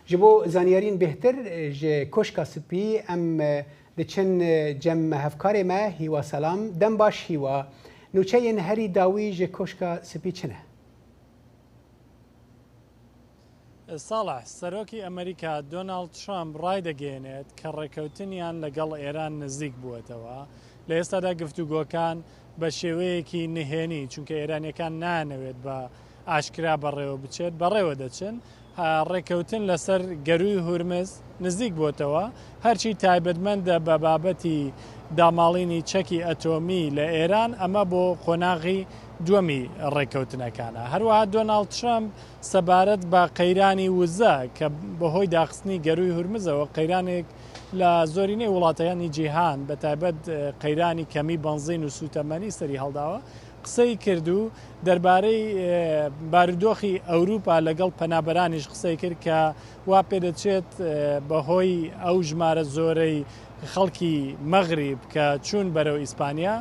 جبو زانیارین بهتر ج کشکا سپی ام دچن جم هفکار ما هیوا سلام دم باش هیوا نوچه ین هری داوی ج کشکا سپی چنه ساڵح سەرۆکی ئەمریکا دۆناڵد ترامپ ڕایدەگەێنێت کە ڕێکەوتنیان لەگەڵ ئێران نزیک بووەتەوە لە ئێستادا گفتوگۆکان بە شێوەیەکی نهێنی چونکە ئێرانیەکان نانەوێت بە ئاشکرا بەڕێوە بچێت بەڕێوە دەچن ڕێکەوتن لەسەر گەروی هورمز نزیک بووتەوە هەرچی تایبەتمەندە بە بابەتی داماڵینی چەکی ئەتۆمی لە ئێران ئەمە بۆ قۆناغی دووەمی ڕێکەوتنەکانە هەروەها دۆناڵد ترامپ سەبارەت بە قەیرانی وزە کە بەهۆی داخستنی گەروی هورمزەوە قەیرانێک لە زۆرینەی وڵاتەکانی جیهان بە تایبەت قەیرانی کەمی بەنزین و سوتەمەنی سەری هەڵداوە قسەی کردو دەربارەی بارودۆخی ئەوروپا لەگەڵ پەنابەرانیش قسەی کرد کە وا پێدەچێت بەهۆی ئەو ژمارە زۆرەی خەڵکی مەغریب کە چوون بەرەو ئیسپانیا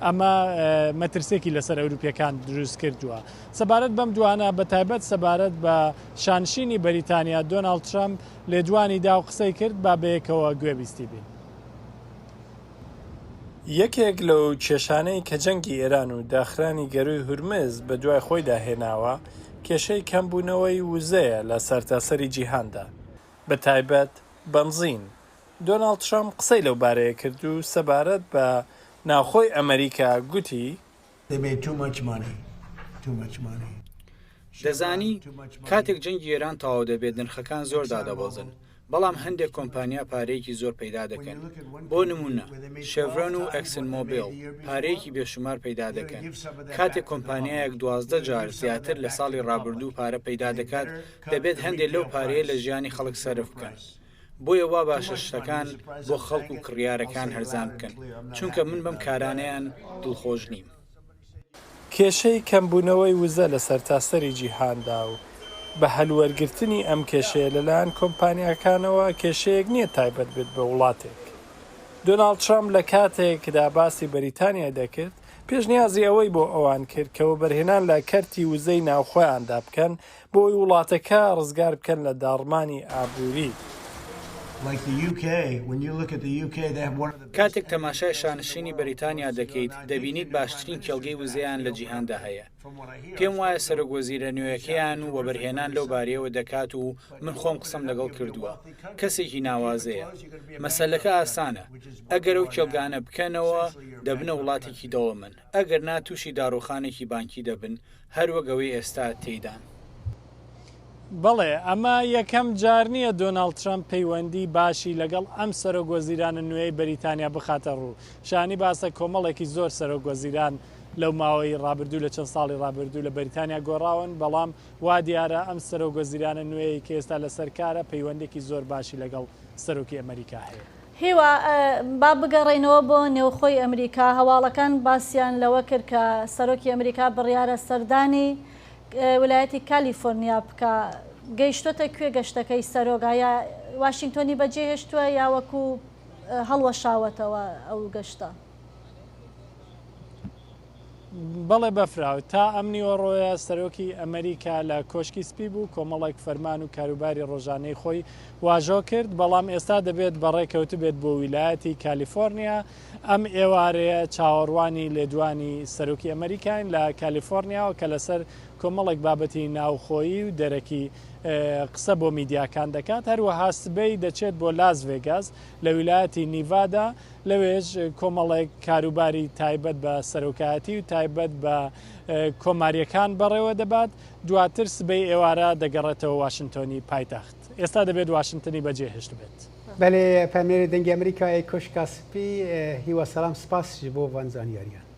ئەمە مەترسێکی لەسەر ئەوروپیەکان دروست کردووە سەبارەت بەم دوانە بە تایبەت سەبارەت بە شانشینی بەریتانیا دۆناڵد ترامپ لێدوانی دا و قسەی کرد با بەیەکەوە گوێبیستی بین یەکێک لەو کێشانەی کە جەنگی ئێران و داخرانی گەروی هورمز بە دوای خۆی داهێناوە کێشەی کەمبوونەوەی وزەیە لە سەرتاسەری جیهاندا بە تایبەت بەنزین دۆناڵد ترامپ قسەی لەو بارەیە کرد و سەبارەت بە ناوخۆی ئەمریکا گوتی دەزانی کاتێک جەنگی ئێران تەواو دەبێت نرخەکان زۆر دادەبەزن بەڵام هەندێک کۆمپانیا پارەیەکی زۆر پەیدا دەکەن بۆ نمونە شێڤرۆن و ئەکسن مۆبیل پارەیەکی بێشمار پەیدا دەکەن کاتێک کۆمپانیایەک 12 جار زیاتر لە ساڵی ڕابردوو پارە پەیدا دەکات دەبێت هەندێک لەو پارەیە لە ژیانی خەڵک سەرف بکەن بۆیە وا باشە شتەکان بۆ خەڵک و کڕیارەکان هەرزان بکەن چونکە من بەم کارانەیان دڵخۆش نیم کێشەی کەمبوونەوەی وزە لە سەرتاسەری جیهاندا و بە هەلوەرگرتنی ئەم کێشەیە لەلایەن کۆمپانیاکانەوە کێشەیەک نییە تایبەت بێت بە وڵاتێک دۆناڵد ترامپ لە کاتێکدا باسی بەریتانیا دەکرد پێشنیازی ئەوەی بۆ ئەوان کرد کەەوە بەرهێنان لە کەرتی وزەی ناوخۆیاندا بکەن بۆی وڵاتەکە ڕزگار بکەن لە داڕمانی ئابووری کاتێک تەماشای شانشینی بەریتانیا دەکەیت دەبینیت باشترین کێڵگەی وزەیان لە جیهاندا هەیە پێم وایە سەرۆکوەزیرە نوێیەکەیان و وەبەرهێنان لەو بارەیەوە دەکات و من خۆم قسەم لەگەڵ کردووە کەسێکی ناوازەیە مەسەلەکە ئاسانە ئەگەر ئەو کێڵگانە بکەنەوە دەبنە وڵاتێکی دەوڵەمەند ئەگەر ناتوشی داڕوخانێکی بانکی دەبن هەروەگەوەی ئێستا تێدان بەڵێ ئەمە یەکەم جار نییە دۆناڵد ترامپ پەیوەندی باشی لەگەڵ ئەم سەرۆکوەزیرانە نوێی بەریتانیا بخاتە ڕوو شانی باسە کۆمەڵێکی زۆر سەرۆکوەزیران لەو ماوەی ڕابردوو لە چەند ساڵی ڕابردوو لە بەریتانیا گۆڕاون بەڵام وا دیارە ئەم سەرۆکوەزیرانە نوێی کە ئێستا لە سەرکارە پەیوەندێکی زۆر باشی لەگەڵ سەرۆکی ئەمریکا هەیە هیوا با بگەڕێنەوە بۆ نێوخۆی ئەمریکا هەواڵەکان باسییان لەوە کرد کە سەرۆکی ئەمریکا بڕیارە سەردانی ویلایەتی کالیفۆرنیا بکە گەیشتۆتە کوێ گەشتەکەی سەرۆگایە واشنگتۆنی بەجێ هێشتووە یا وەکو هەڵوەشاوەتەوە ئەو گەشتە بەڵێ بەفراو تا ئەم نیوەڕۆیە سەرۆکی ئەمریکا لە کۆشکی سپی بوو کۆمەڵێک فەرمان و کاروباری ڕۆژانەی خۆی واژۆ کرد بەڵام ئێستا دەبێت بەڕێکەوت بێت بۆ ویلایەتی کالیفۆرنیا ئەم ئێوارەیە چاوەڕوانی لێدوانی سەرۆکی ئەمریکاین لە کالیفۆرنیاوە کە لەسەر کۆمەڵێک بابەتی ناوخۆیی و دەرەکی قسە بۆ میدیاکان دەکات هەروەها سبەی دەچێت بۆ لاس ڤێگاس لە ویلایەتی نیڤادا لەوێژ کۆمەڵێک کاروباری تایبەت بە سەرۆکایەتی و تایبەت بە کۆماریەکان بەڕێوە دەبات دواتر سبەی ئێوارە دەگەڕێتەوە واشنگتۆنی پایتەخت ئێستا دەبێت واشنگتنی بەجێهێشت بێت بەێ پەرمێری دەنگی ئەمریکای کۆشکا سپی هیوا سەلام سپاس بۆ وانزانیاریان